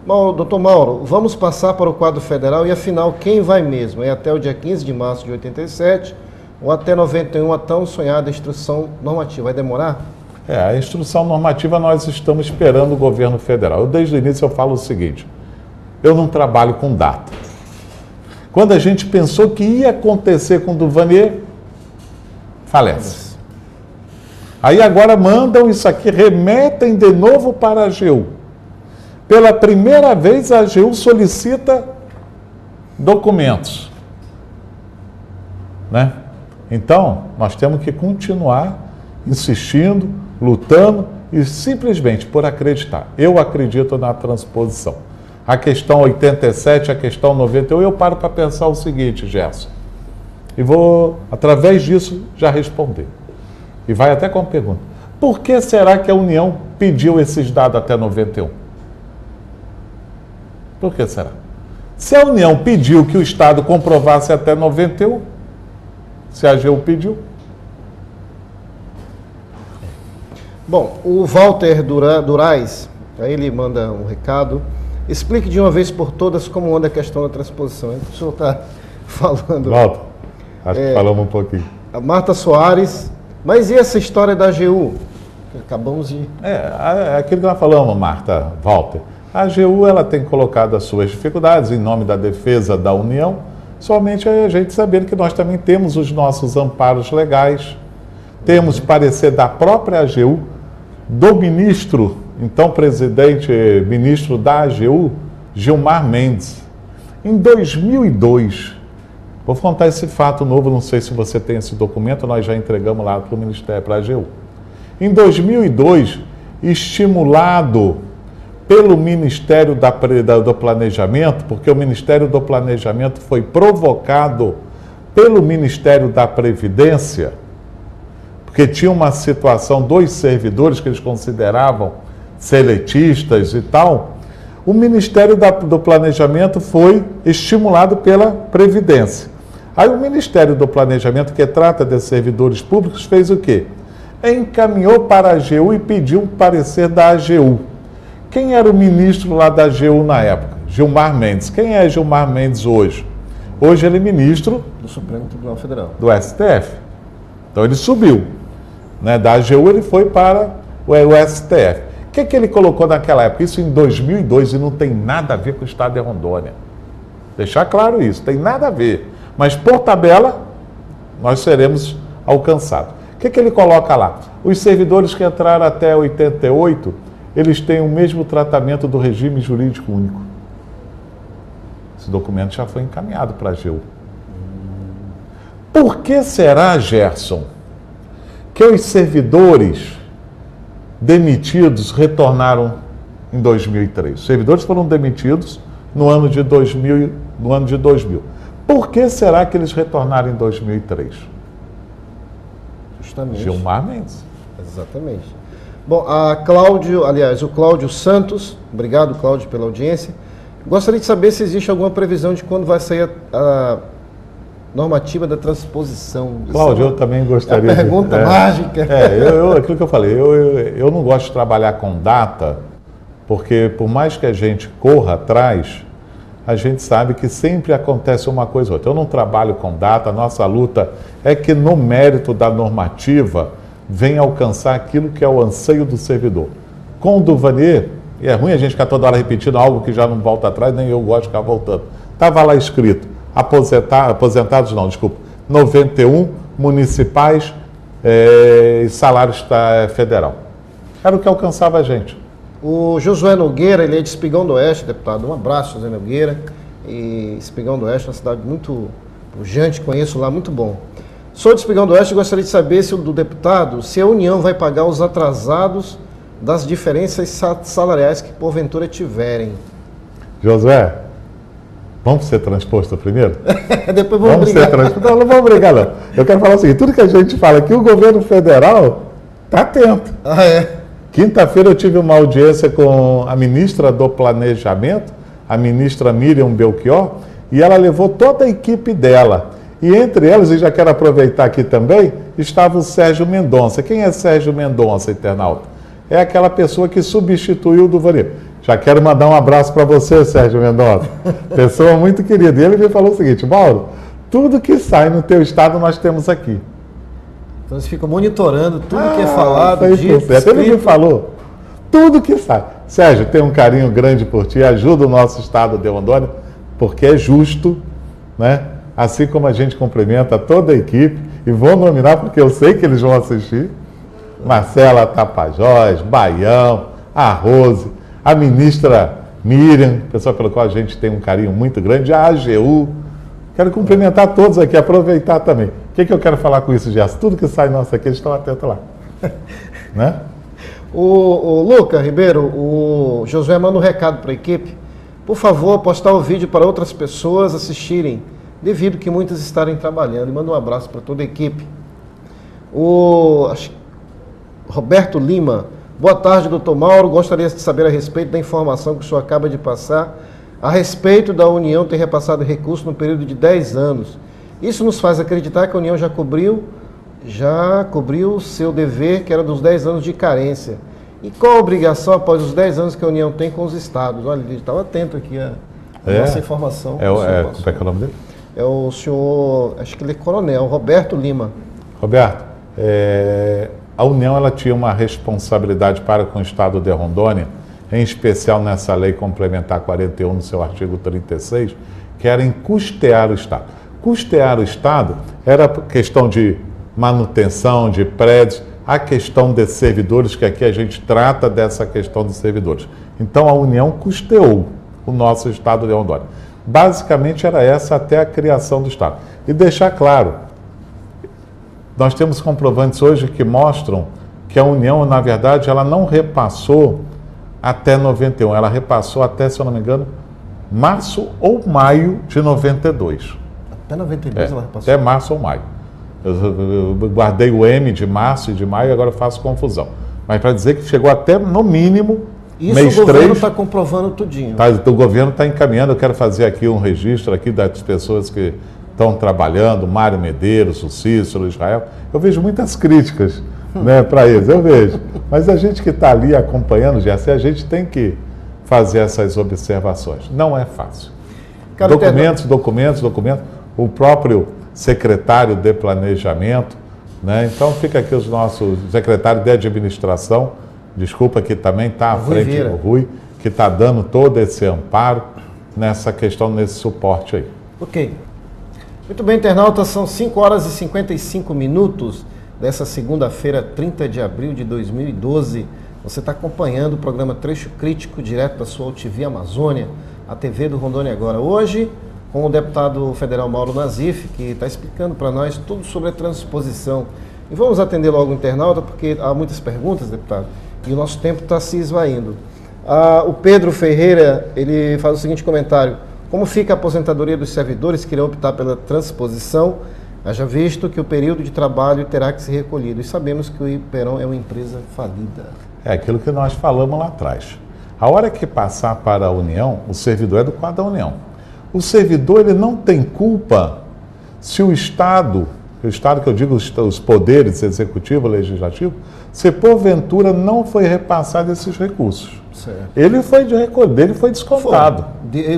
Doutor Mauro, vamos passar para o quadro federal e, afinal, quem vai mesmo? É até o dia 15 de março de 87 ou até 91 a tão sonhada instrução normativa? Vai demorar? A instrução normativa nós estamos esperando o governo federal. Eu, desde o início, eu falo o seguinte, eu não trabalho com data. Quando a gente pensou que ia acontecer com o Duvanier, falece. Aí agora mandam isso aqui, remetem de novo para a AGU. Pela primeira vez a AGU solicita documentos. Né? Então, nós temos que continuar insistindo, lutando e simplesmente por acreditar. Eu acredito na transposição. A questão 87, a questão 91, eu paro para pensar o seguinte, Gerson, e vou, através disso, já responder. E vai até com a pergunta. Por que será que a União pediu esses dados até 91? Por que será? Se a União pediu que o Estado comprovasse até 91, se a AGU pediu. Bom, o Walter Durais, aí ele manda um recado. Explique de uma vez por todas como anda a questão da transposição. O senhor está falando... Walter, acho que falamos um pouquinho. A Marta Soares, mas e essa história da AGU? Acabamos de... É aquilo que nós falamos, Marta, Walter. A AGU ela tem colocado as suas dificuldades em nome da defesa da União, somente a gente sabendo que nós também temos os nossos amparos legais, temos parecer da própria AGU, do ministro, então presidente, ministro da AGU, Gilmar Mendes. Em 2002, vou contar esse fato novo, não sei se você tem esse documento, nós já entregamos lá para o Ministério, para a AGU. Em 2002, estimulado pelo Ministério do Planejamento, porque o Ministério do Planejamento foi provocado pelo Ministério da Previdência, porque tinha uma situação, 2 servidores que eles consideravam seletistas e tal, o Ministério do Planejamento foi estimulado pela Previdência. Aí o Ministério do Planejamento, que trata de servidores públicos, fez o quê? Encaminhou para a AGU e pediu um parecer da AGU. Quem era o ministro lá da AGU na época? Gilmar Mendes. Quem é Gilmar Mendes hoje? Hoje ele é ministro do Supremo Tribunal Federal, do STF. Então ele subiu. Né? Da AGU ele foi para o STF. O que ele colocou naquela época? Isso em 2002 e não tem nada a ver com o Estado de Rondônia. Deixar claro isso, tem nada a ver. Mas por tabela, nós seremos alcançados. O que ele coloca lá? Os servidores que entraram até 88, eles têm o mesmo tratamento do regime jurídico único. Esse documento já foi encaminhado para a AGU. Por que será, Gerson, que os servidores demitidos retornaram em 2003? Os servidores foram demitidos no ano de 2000. Por que será que eles retornaram em 2003? Justamente. Gilmar Mendes. Exatamente. Bom, o Cláudio Santos, obrigado, Cláudio, pela audiência. Gostaria de saber se existe alguma previsão de quando vai sair a normativa da transposição. Cláudio, eu também gostaria de... pergunta mágica. Aquilo que eu falei, eu não gosto de trabalhar com data, porque por mais que a gente corra atrás, a gente sabe que sempre acontece uma coisa ou outra. Eu não trabalho com data, a nossa luta é que no mérito da normativa venha alcançar aquilo que é o anseio do servidor. Com o Duvanier, e é ruim a gente ficar toda hora repetindo algo que já não volta atrás, nem eu gosto de ficar voltando. Estava lá escrito, aposentados não, desculpa, 91 municipais e salários federal. Era o que alcançava a gente. O Josué Nogueira, ele é de Espigão do Oeste, deputado. Um abraço, Josué Nogueira. E Espigão do Oeste é uma cidade muito pujante, conheço lá, muito bom. Sou de Espigão do Oeste e gostaria de saber do deputado se a União vai pagar os atrasados das diferenças salariais que porventura tiverem. Josué, vamos ser transposto primeiro? Depois vamos brigar. Não vamos brigar não. Eu quero falar o seguinte, tudo que a gente fala aqui, o governo federal Está atento. Ah, é? Quinta-feira eu tive uma audiência com a ministra do Planejamento, a ministra Miriam Belchior, e ela levou toda a equipe dela. E entre elas, e já quero aproveitar aqui também, estava o Sérgio Mendonça. Quem é Sérgio Mendonça, internauta? É aquela pessoa que substituiu o Duvanil. Já quero mandar um abraço para você, Sérgio Mendonça. Pessoa muito querida. E ele me falou o seguinte: Mauro, tudo que sai no teu estado nós temos aqui. Então eles ficam monitorando tudo que é falado, dito, ele me falou, tudo que sai. Sérgio, tem um carinho grande por ti, ajuda o nosso estado de Rondônia, porque é justo, né? Assim como a gente cumprimenta toda a equipe, e vou nominar porque eu sei que eles vão assistir, Marcela Tapajós, Baião, a Rose, a ministra Miriam, pessoa pela qual a gente tem um carinho muito grande, a AGU. Quero cumprimentar todos aqui, aproveitar também. O que eu quero falar com isso, Gerson? Tudo que sai nosso aqui, eles estão atentos lá. Né? O Luca Ribeiro, o Josué manda um recado para a equipe. Por favor, postar o vídeo para outras pessoas assistirem, devido que muitas estarem trabalhando. E manda um abraço para toda a equipe. O Roberto Lima, boa tarde, doutor Mauro. Gostaria de saber a respeito da informação que o senhor acaba de passar a respeito da União ter repassado recursos no período de 10 anos. Isso nos faz acreditar que a União já cobriu o seu dever, que era dos 10 anos de carência. E qual a obrigação após os 10 anos que a União tem com os estados? Olha, ele estava atento aqui a nossa informação. Como é que é o nome dele? É o senhor, acho que ele é coronel, Roberto Lima. Roberto, a União ela tinha uma responsabilidade para com o estado de Rondônia, em especial nessa lei complementar 41, no seu artigo 36, que era em custear o estado. Custear o estado era questão de manutenção de prédios, a questão de servidores, que aqui a gente trata dessa questão dos servidores. Então a União custeou o nosso estado de Rondônia. Basicamente era essa até a criação do estado. E deixar claro, nós temos comprovantes hoje que mostram que a União, na verdade, ela não repassou até 91, ela repassou até, se eu não me engano, março ou maio de 92. Até 92 ela repassou? Até março ou maio. Eu guardei o M de março e de maio, agora eu faço confusão. Mas para dizer que chegou até, no mínimo, isso mês 3... o governo está comprovando tudinho. O governo está encaminhando, eu quero fazer aqui um registro aqui das pessoas que estão trabalhando, Mário Medeiros, o Cícero, o Israel. Eu vejo muitas críticas, né, para eles, eu vejo. Mas a gente que está ali acompanhando, Gerson, a gente tem que fazer essas observações. Não é fácil. Documentos. O próprio secretário de Planejamento, né? Então fica aqui os nossos secretários de Administração, desculpa, que também está à frente do Rui, que está dando todo esse amparo nessa questão, nesse suporte aí. Ok. Muito bem, internautas, são 5 horas e 55 minutos dessa segunda-feira, 30 de abril de 2012. Você está acompanhando o programa Trecho Crítico, direto da sua UTV Amazônia, a TV do Rondônia Agora. Hoje, com o deputado federal Mauro Nazif, que está explicando para nós tudo sobre a transposição. E vamos atender logo o internauta, porque há muitas perguntas, deputado, e o nosso tempo está se esvaindo. O Pedro Ferreira, ele faz o seguinte comentário: como fica a aposentadoria dos servidores que irão optar pela transposição, haja visto que o período de trabalho terá que ser recolhido, e sabemos que o Iperão é uma empresa falida. É aquilo que nós falamos lá atrás. A hora que passar para a União, o servidor é do quadro da União. O servidor, ele não tem culpa se o Estado que eu digo os poderes executivo, legislativo, se porventura não foi repassado esses recursos. Certo. Ele foi de recolher, ele foi descontado.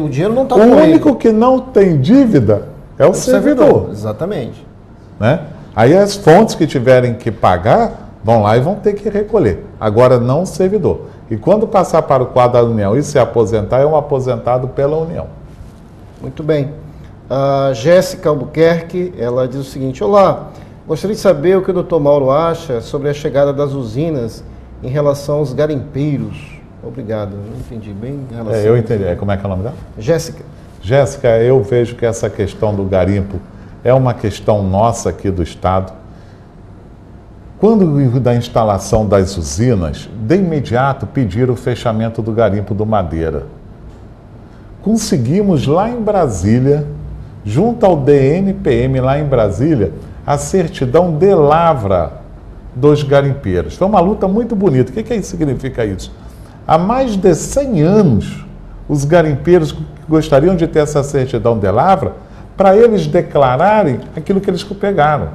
O dinheiro não está com ele. O único que não tem dívida é o servidor. Exatamente. Né? Aí as fontes que tiverem que pagar vão lá e vão ter que recolher. Agora não o servidor. E quando passar para o quadro da União e se aposentar, é um aposentado pela União. Muito bem. A Jéssica Albuquerque, ela diz o seguinte: olá, gostaria de saber o que o doutor Mauro acha sobre a chegada das usinas em relação aos garimpeiros. Obrigado, eu não entendi bem em relação eu entendi. Como é que é o nome dela? Jéssica. Jéssica, eu vejo que essa questão do garimpo é uma questão nossa aqui do Estado. Quando da instalação das usinas, de imediato pediram o fechamento do garimpo do Madeira. Conseguimos lá em Brasília, junto ao DNPM lá em Brasília, a certidão de lavra dos garimpeiros. Foi uma luta muito bonita. O que significa isso? Há mais de 100 anos, os garimpeiros gostariam de ter essa certidão de lavra para eles declararem aquilo que eles pegaram.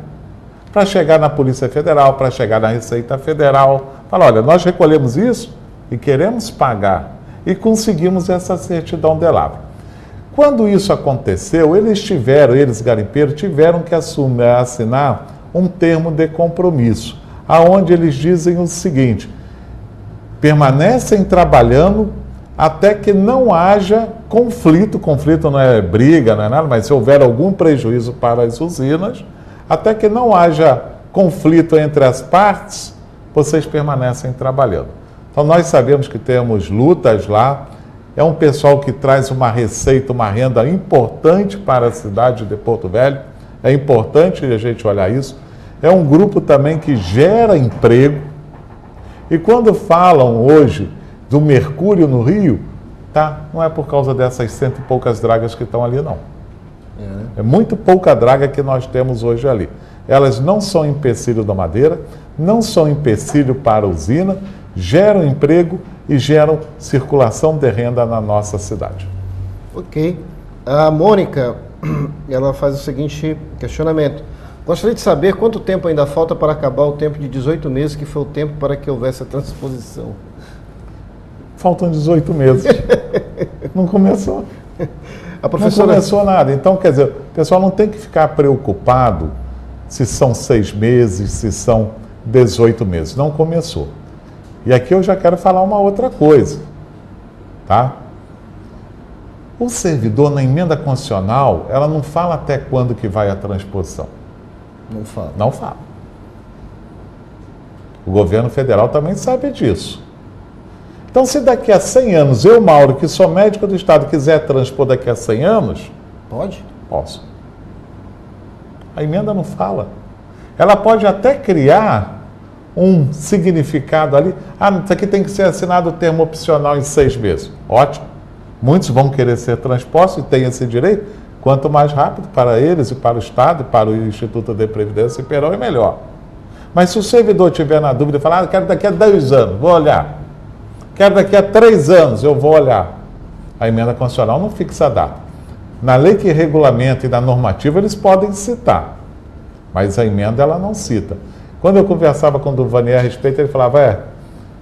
Para chegar na Polícia Federal, para chegar na Receita Federal. Falar, olha, nós recolhemos isso e queremos pagar. E conseguimos essa certidão de lavra. Quando isso aconteceu, eles garimpeiros, tiveram que assinar um termo de compromisso, aonde eles dizem o seguinte: permanecem trabalhando até que não haja conflito não é briga, não é nada, mas se houver algum prejuízo para as usinas, até que não haja conflito entre as partes, vocês permanecem trabalhando. Então nós sabemos que temos lutas lá, é um pessoal que traz uma receita, uma renda importante para a cidade de Porto Velho, é importante a gente olhar isso. É um grupo também que gera emprego. E quando falam hoje do mercúrio no Rio, não é por causa dessas 100 e poucas dragas que estão ali, não. É muito pouca draga que nós temos hoje ali. Elas não são empecilho da madeira, não são empecilho para a usina, geram emprego e geram circulação de renda na nossa cidade. Ok. A Mônica, ela faz o seguinte questionamento. Gostaria de saber quanto tempo ainda falta para acabar o tempo de 18 meses, que foi o tempo para que houvesse a transposição. Faltam 18 meses. Não começou. A professora... Não começou nada. Então, quer dizer, o pessoal não tem que ficar preocupado se são 6 meses, se são 18 meses. Não começou. E aqui eu já quero falar uma outra coisa, tá? O servidor, na emenda constitucional, ela não fala até quando que vai a transposição. Não fala. Não fala. O governo federal também sabe disso. Então, se daqui a 100 anos, eu, Mauro, que sou médico do Estado, quiser transpor daqui a 100 anos... Pode? Posso. A emenda não fala. Ela pode até criar um significado ali. Isso aqui tem que ser assinado o termo opcional em 6 meses. Ótimo. Muitos vão querer ser transpostos e têm esse direito. Quanto mais rápido para eles e para o Estado e para o Instituto de Previdência e Perão é melhor. Mas se o servidor tiver na dúvida e falar, quero daqui a 2 anos, vou olhar. Quero daqui a 3 anos, eu vou olhar. A emenda constitucional não fixa a data. Na lei que regulamenta e na normativa, eles podem citar. Mas a emenda, ela não cita. Quando eu conversava com o Duvanier a respeito, ele falava,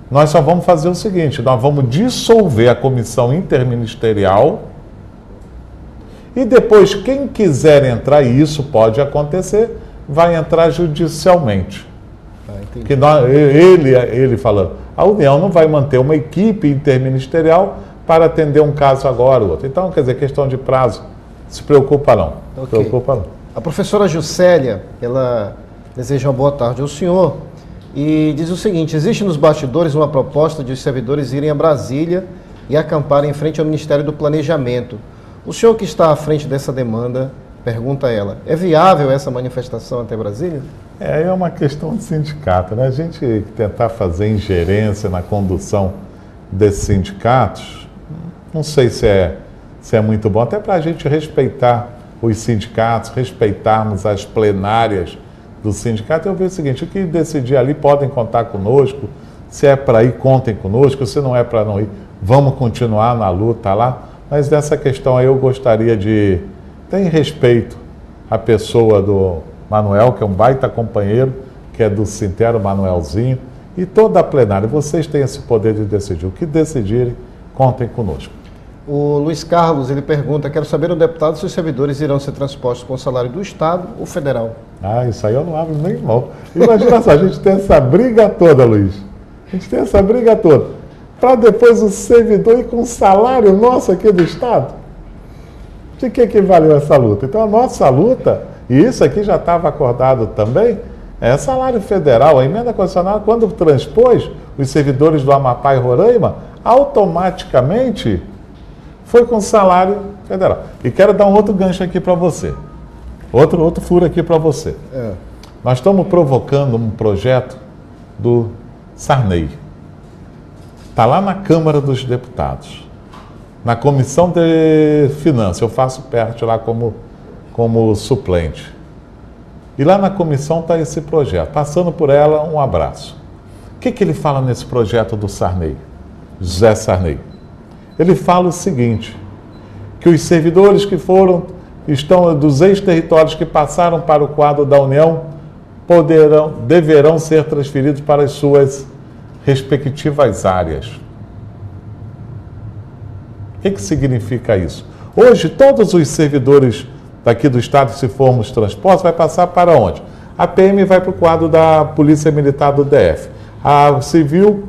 nós só vamos fazer o seguinte, nós vamos dissolver a comissão interministerial e depois quem quiser entrar, e isso pode acontecer, vai entrar judicialmente. Que ele falando, a União não vai manter uma equipe interministerial para atender um caso agora ou outro. Então, quer dizer, questão de prazo, se preocupa não. Okay. Preocupa não. A professora Juscelia, ela deseja uma boa tarde ao senhor e diz o seguinte: existe nos bastidores uma proposta de os servidores irem a Brasília e acamparem em frente ao Ministério do Planejamento. O senhor que está à frente dessa demanda, pergunta ela, é viável essa manifestação até Brasília? É uma questão de sindicato, né? A gente tentar fazer ingerência na condução desses sindicatos, não sei se é muito bom, até para a gente respeitar os sindicatos, respeitarmos as plenárias do sindicato. Eu vejo o seguinte, o que decidir ali podem contar conosco, se é para ir, contem conosco, se não é para não ir, vamos continuar na luta lá, mas dessa questão aí eu gostaria de ter respeito à pessoa do Manuel, que é um baita companheiro, que é do Sintero, Manuelzinho, e toda a plenária. Vocês têm esse poder de decidir. O que decidirem, contem conosco. O Luiz Carlos, ele pergunta, quero saber, o deputado, se os servidores irão ser transpostos com o salário do Estado ou federal? Isso aí eu não abro nem mão. Imagina só, a gente tem essa briga toda, Luiz. A gente tem essa briga toda. Para depois o servidor ir com o salário nosso aqui do Estado? De que valeu essa luta? Então a nossa luta, e isso aqui já estava acordado também, é salário federal. A emenda constitucional, quando transpôs os servidores do Amapá e Roraima, automaticamente foi com salário federal. E quero dar um outro gancho aqui para você. Outro furo aqui para você. Nós estamos provocando um projeto do Sarney. Está lá na Câmara dos Deputados. Na Comissão de Finanças. Eu faço parte lá como suplente. E lá na comissão está esse projeto. Passando por ela, um abraço. O que ele fala nesse projeto do Sarney, José Sarney? Ele fala o seguinte, que os servidores que estão dos ex-territórios que passaram para o quadro da União deverão ser transferidos para as suas respectivas áreas. O que significa isso? Hoje, todos os servidores daqui do Estado, se formos transportes, vai passar para onde? A PM vai para o quadro da Polícia Militar do DF. A Civil,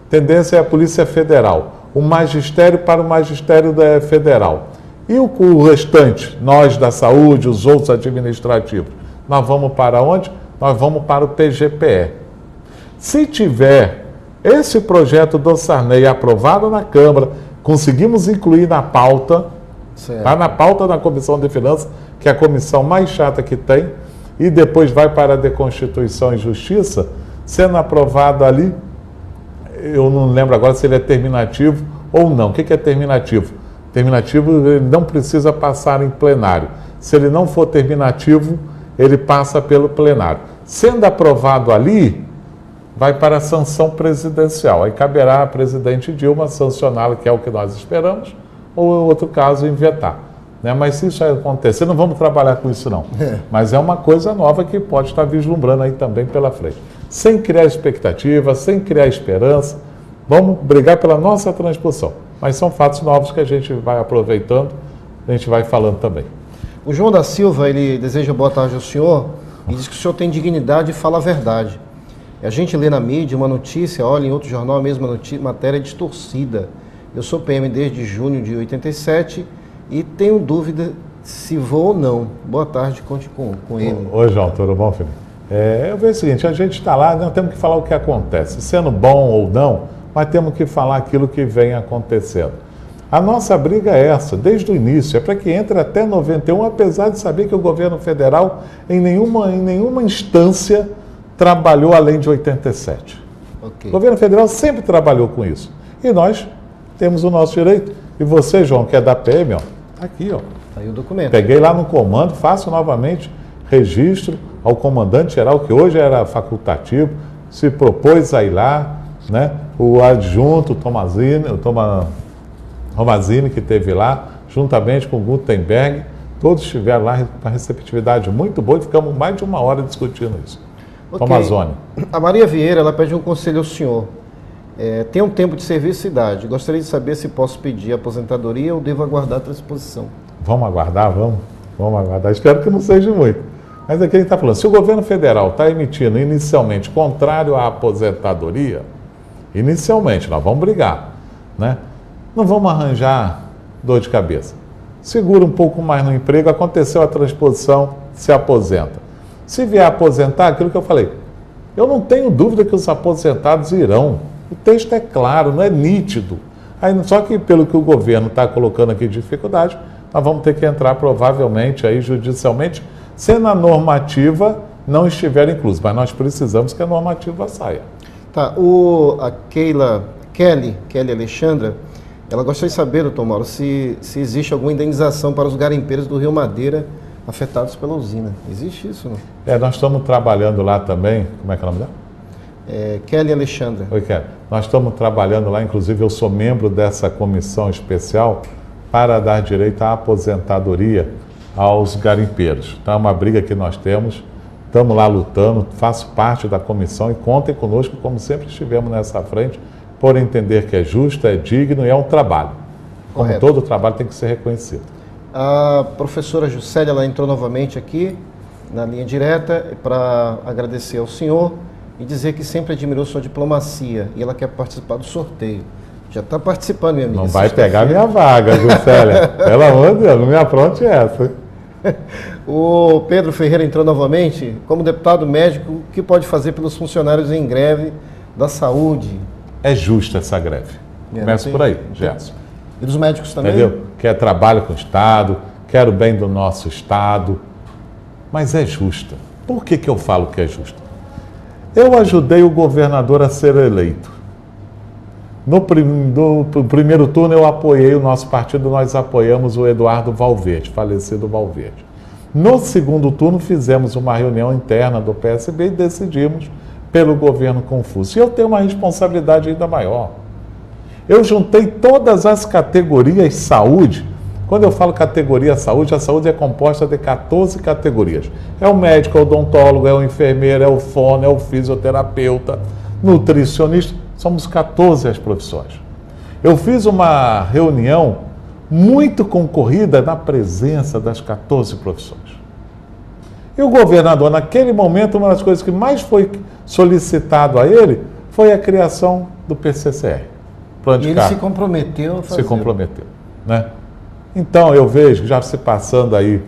tendência é a Polícia Federal. O Magistério para o Magistério Federal. E o restante, nós da saúde, os outros administrativos, nós vamos para onde? Nós vamos para o PGPE. Se tiver esse projeto do Sarney aprovado na Câmara, conseguimos incluir na pauta, está na pauta da Comissão de Finanças, que é a comissão mais chata que tem, e depois vai para a de Constituição e Justiça, sendo aprovado ali, eu não lembro agora se ele é terminativo ou não. O que é terminativo? Terminativo, ele não precisa passar em plenário. Se ele não for terminativo, ele passa pelo plenário. Sendo aprovado ali, vai para a sanção presidencial. Aí caberá a presidente Dilma sancioná-lo, que é o que nós esperamos, ou, em outro caso, vetar. Né? Mas se isso acontecer, não vamos trabalhar com isso não. Mas é uma coisa nova que pode estar vislumbrando aí também pela frente. Sem criar expectativa, sem criar esperança, vamos brigar pela nossa transposição. Mas são fatos novos que a gente vai aproveitando, a gente vai falando também. O João da Silva, ele deseja boa tarde ao senhor e diz que o senhor tem dignidade e fala a verdade. A gente lê na mídia uma notícia, olha em outro jornal a mesma notícia, matéria distorcida. Eu sou PM desde junho de 87 e tenho dúvida se vou ou não. Boa tarde, conte com ele. Oi, João, tudo bom, filho? Eu vejo o seguinte, a gente está lá, não temos que falar o que acontece, sendo bom ou não, mas temos que falar aquilo que vem acontecendo. A nossa briga é essa, desde o início, é para que entre até 91, apesar de saber que o governo federal em nenhuma instância trabalhou além de 87. Okay. O governo federal sempre trabalhou com isso. E nós temos o nosso direito. E você, João, que é da PM, ó, tá aqui, ó. Tá aí o documento. Peguei lá no comando, faço novamente registro ao comandante-geral, que hoje era facultativo, se propôs a ir lá, né? O adjunto, Tomazini, que esteve lá, juntamente com o Gutenberg, todos estiveram lá com uma receptividade muito boa e ficamos mais de uma hora discutindo isso. Okay. Tomazoni. A Maria Vieira, ela pede um conselho ao senhor. Tem um tempo de serviço e idade. Gostaria de saber se posso pedir aposentadoria ou devo aguardar a transposição. Vamos aguardar, vamos aguardar. Espero que não seja muito. Mas aqui a gente está falando, se o governo federal está emitindo inicialmente contrário à aposentadoria, inicialmente, nós vamos brigar, né? Não vamos arranjar dor de cabeça. Segura um pouco mais no emprego, aconteceu a transposição, se aposenta. Se vier aposentar, aquilo que eu falei, eu não tenho dúvida que os aposentados irão. O texto é claro, não é nítido. Aí, só que pelo que o governo está colocando aqui de dificuldade, nós vamos ter que entrar provavelmente aí judicialmente, se na normativa não estiver incluso. Mas nós precisamos que a normativa saia. Tá, a Kelly Alexandra, ela gostaria de saber, doutor Mauro, se existe alguma indenização para os garimpeiros do Rio Madeira afetados pela usina. Existe isso, não? Nós estamos trabalhando lá também, como é que é o nome dela? Kelly Alexandra. Oi, Kelly. Nós estamos trabalhando lá, inclusive eu sou membro dessa comissão especial para dar direito à aposentadoria aos garimpeiros. Então é uma briga que nós temos, estamos lá lutando, faço parte da comissão e contem conosco como sempre estivemos nessa frente, por entender que é justo, é digno e é um trabalho. Correto. Como todo trabalho tem que ser reconhecido. A professora Juscelia, ela entrou novamente aqui na linha direta para agradecer ao senhor e dizer que sempre admirou sua diplomacia e ela quer participar do sorteio. Já está participando, minha amiga. Não vai pegar minha vaga, Juscelia. Pelo amor de Deus, não me apronte essa. O Pedro Ferreira entrou novamente. Como deputado médico, o que pode fazer pelos funcionários em greve da saúde? É justa essa greve. Começa por aí, Gerson. E dos médicos também? Entendeu? Quer trabalho com o Estado, quer o bem do nosso Estado, mas é justa. Por que eu falo que é justa? Eu ajudei o governador a ser eleito. No primeiro turno eu apoiei o nosso partido, nós apoiamos o Eduardo Valverde, falecido Valverde. No segundo turno, fizemos uma reunião interna do PSB e decidimos pelo governo Confúcio. E eu tenho uma responsabilidade ainda maior. Eu juntei todas as categorias saúde. Quando eu falo categoria saúde, a saúde é composta de 14 categorias. É o médico, é o odontólogo, é o enfermeiro, é o fono, é o fisioterapeuta, nutricionista. Somos 14 as profissões. Eu fiz uma reunião muito concorrida na presença das 14 profissões. E o governador, naquele momento, uma das coisas que mais foi solicitado a ele foi a criação do PCCR. E ele se comprometeu a fazer. Se comprometeu, né? Então, eu vejo, já se passando aí,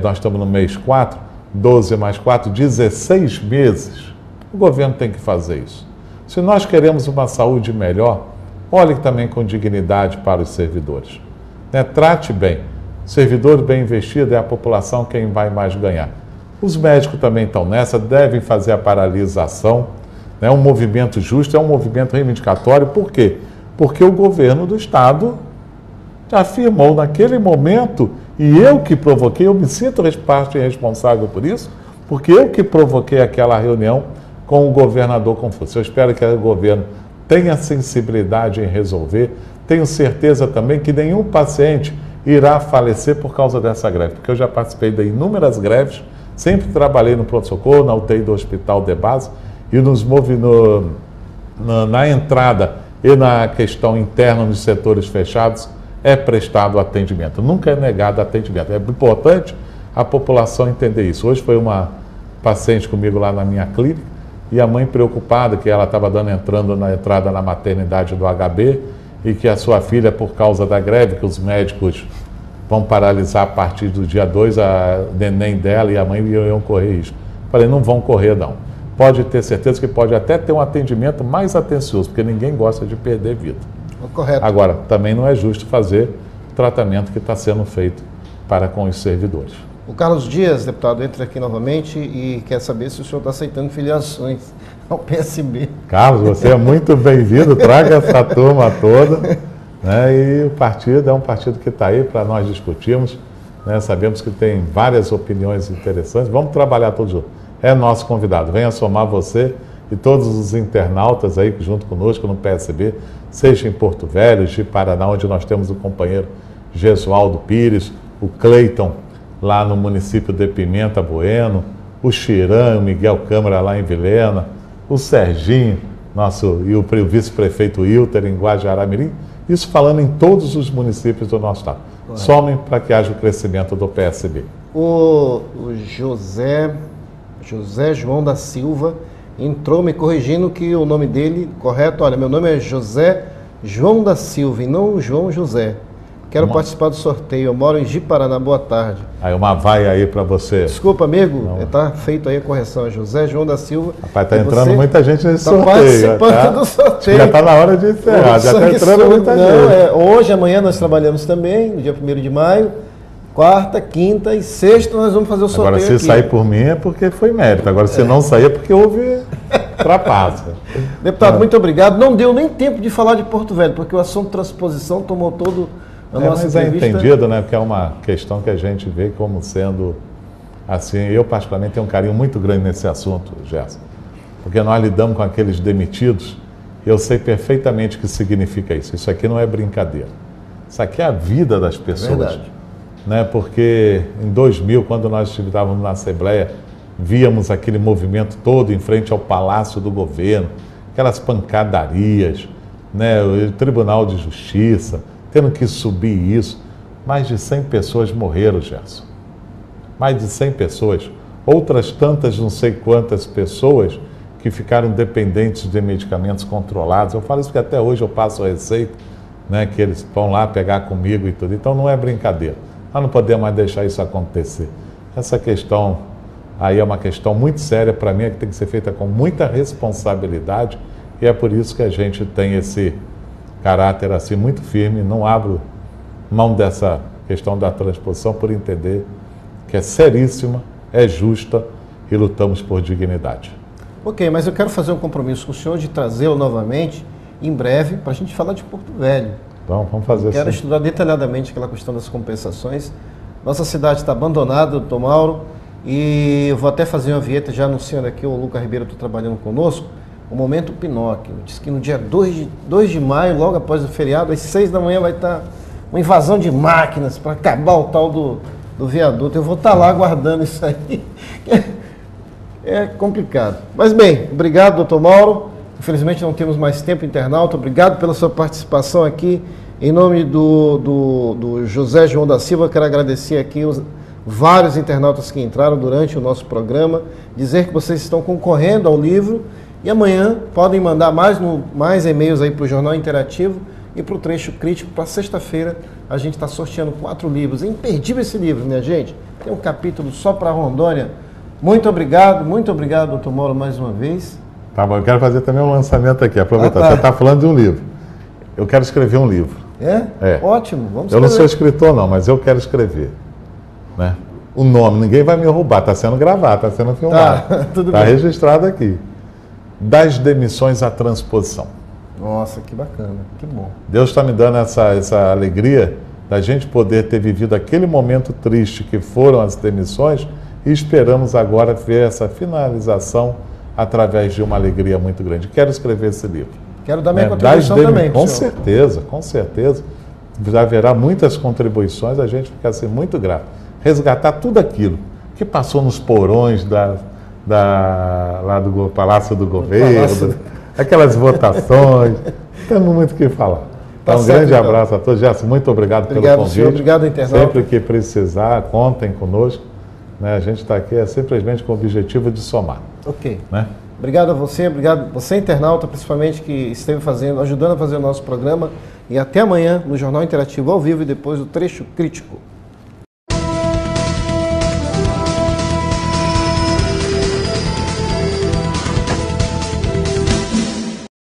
nós estamos no mês 4, 12 mais 4, 16 meses, o governo tem que fazer isso. Se nós queremos uma saúde melhor, olhe também com dignidade para os servidores. Né? Trate bem. Servidor bem investido é a população quem vai mais ganhar. Os médicos também estão nessa, devem fazer a paralisação. É um movimento justo, é um movimento reivindicatório. Por quê? Porque o governo do Estado afirmou naquele momento, e eu que provoquei, eu me sinto parte responsável por isso, porque eu que provoquei aquela reunião com o governador Confúcio. Eu espero que o governo tenha sensibilidade em resolver. Tenho certeza também que nenhum paciente irá falecer por causa dessa greve, porque eu já participei de inúmeras greves, sempre trabalhei no pronto-socorro, na UTI do Hospital de Base, e nos na entrada e na questão interna nos setores fechados, é prestado atendimento, nunca é negado atendimento. É importante a população entender isso. Hoje foi uma paciente comigo lá na minha clínica, e a mãe preocupada que ela estava entrando na entrada na maternidade do HB, e que a sua filha, por causa da greve, que os médicos vão paralisar a partir do dia 2, a neném dela e a mãe iam correr risco. Falei, não vão correr não. Pode ter certeza que pode até ter um atendimento mais atencioso, porque ninguém gosta de perder vida. Correto. Agora, também não é justo fazer o tratamento que está sendo feito para com os servidores. O Carlos Dias, deputado, entra aqui novamente e quer saber se o senhor está aceitando filiações ao PSB. Carlos, você é muito bem-vindo, traga essa turma toda. Né? E o partido é um partido que está aí para nós discutirmos. Né? Sabemos que tem várias opiniões interessantes. Vamos trabalhar todos juntos. É nosso convidado. Venha somar você e todos os internautas aí junto conosco no PSB, seja em Porto Velho, de Paraná, onde nós temos o companheiro Gesualdo Pires, o Cleiton, lá no município de Pimenta Bueno, o Chiran, o Miguel Câmara lá em Vilhena, o Serginho, e o vice-prefeito Hilter em Guajará-Mirim, isso falando em todos os municípios do nosso estado. Somem para que haja o crescimento do PSB. O José João da Silva entrou me corrigindo que o nome dele, correto, olha, meu nome é José João da Silva e não João José. Quero participar do sorteio, eu moro em Ji-Paraná, boa tarde. Aí uma vai aí para você. Desculpa, amigo, está feito aí a correção, José João da Silva. Rapaz, está entrando muita gente nesse sorteio. Participando do sorteio. Já está na hora de encerrar, já está entrando muita gente. Hoje, amanhã nós trabalhamos também, no dia 1º de maio, quarta, quinta e sexta nós vamos fazer o sorteio. Agora, se aqui. sair por mim é porque foi mérito, agora se não sair é porque houve trapaça. Deputado, muito obrigado. Não deu nem tempo de falar de Porto Velho, porque o assunto transposição tomou todo a nossa mas entrevista. É entendido, né? Porque é uma questão que a gente vê como sendo assim. Eu, particularmente, tenho um carinho muito grande nesse assunto, Gerson. Porque nós lidamos com aqueles demitidos. Eu sei perfeitamente o que significa isso. Isso aqui não é brincadeira. Isso aqui é a vida das pessoas. Verdade. Né? Porque em 2000, quando nós estávamos na Assembleia, víamos aquele movimento todo em frente ao Palácio do Governo, aquelas pancadarias, né? O Tribunal de Justiça, tendo que subir isso. Mais de 100 pessoas morreram, Gerson. Mais de 100 pessoas. Outras tantas, não sei quantas pessoas que ficaram dependentes de medicamentos controlados. Eu falo isso porque até hoje eu passo a receita, né, que eles vão lá pegar comigo e tudo. Então não é brincadeira. Nós não podemos mais deixar isso acontecer. Essa questão aí é uma questão muito séria para mim, é que tem que ser feita com muita responsabilidade, e é por isso que a gente tem esse caráter assim muito firme. Não abro mão dessa questão da transposição por entender que é seríssima, é justa e lutamos por dignidade. Ok, mas eu quero fazer um compromisso com o senhor de trazê-lo novamente em breve para a gente falar de Porto Velho. Então, vamos fazer Quero estudar detalhadamente aquela questão das compensações. Nossa cidade está abandonada, doutor Mauro, e eu vou até fazer uma vinheta já anunciando aqui, o Lucas Ribeiro está trabalhando conosco, o Momento Pinóquio. Diz que no dia 2 de maio, logo após o feriado, às 6 da manhã vai estar uma invasão de máquinas para acabar o tal do viaduto. Eu vou estar lá aguardando isso aí. É complicado. Mas bem, obrigado, doutor Mauro. Infelizmente não temos mais tempo, internauta. Obrigado pela sua participação aqui. Em nome do José João da Silva, eu quero agradecer aqui os vários internautas que entraram durante o nosso programa, dizer que vocês estão concorrendo ao livro e amanhã podem mandar mais e-mails aí para o Jornal Interativo e para o Trecho Crítico. Para sexta-feira a gente está sorteando 4 livros. É imperdível esse livro, minha gente. Tem um capítulo só para Rondônia. Muito obrigado, doutor Mauro, mais uma vez. Tá bom, eu quero fazer também um lançamento aqui, aproveitar. Você está falando de um livro. Eu quero escrever um livro. É? Ótimo, vamos escrever. Eu não sou escritor não, mas eu quero escrever. Né? O nome, ninguém vai me roubar, está sendo gravado, está sendo filmado. Está registrado aqui. Das demissões à transposição. Nossa, que bacana, que bom. Deus está me dando essa alegria da gente poder ter vivido aquele momento triste que foram as demissões e esperamos agora ver essa finalização através de uma alegria muito grande. Quero escrever esse livro. Quero dar minha contribuição também. Com certeza, com certeza. Já haverá muitas contribuições, a gente fica assim muito grato. Resgatar tudo aquilo que passou nos porões lá do Palácio do Governo, aquelas votações, temos muito o que falar. Então, um grande abraço a todos. Gerson, muito obrigado pelo convite. Senhor, obrigado, internauta. Sempre que precisar, contem conosco. Né? A gente está aqui simplesmente com o objetivo de somar. Ok. Né? Obrigado a você, obrigado você, internauta, principalmente, que esteve ajudando a fazer o nosso programa. E até amanhã no Jornal Interativo ao vivo e depois o Trecho Crítico.